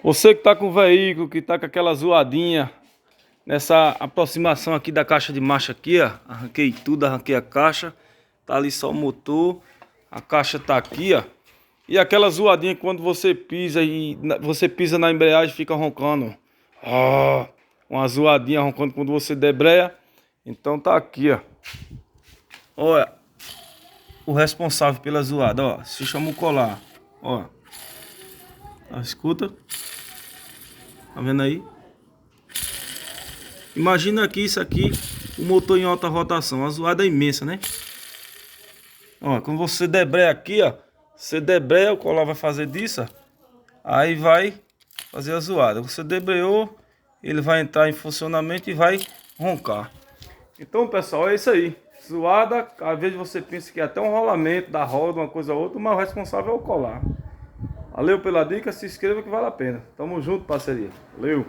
Você que tá com o veículo, que tá com aquela zoadinha nessa aproximação aqui da caixa de marcha aqui, ó. Arranquei tudo, arranquei a caixa. Tá ali só o motor. A caixa tá aqui, ó. E aquela zoadinha que quando você pisa e você pisa na embreagem fica roncando. Ó, uma zoadinha roncando quando você debreia. Então tá aqui, ó. Olha, o responsável pela zoada, ó. Se chama o colar. Ó. Escuta. Tá vendo aí? Imagina aqui isso aqui, o motor em alta rotação, a zoada é imensa, né? Ó, quando você debreia aqui, ó, você debreia, o colar vai fazer disso, ó, aí vai fazer a zoada. Você debreou, ele vai entrar em funcionamento e vai roncar. Então, pessoal, é isso aí. Zoada, às vezes você pensa que é até um rolamento da roda, uma coisa ou outra, mas o responsável é o colar. Valeu pela dica, se inscreva que vale a pena. Tamo junto, parceria. Valeu!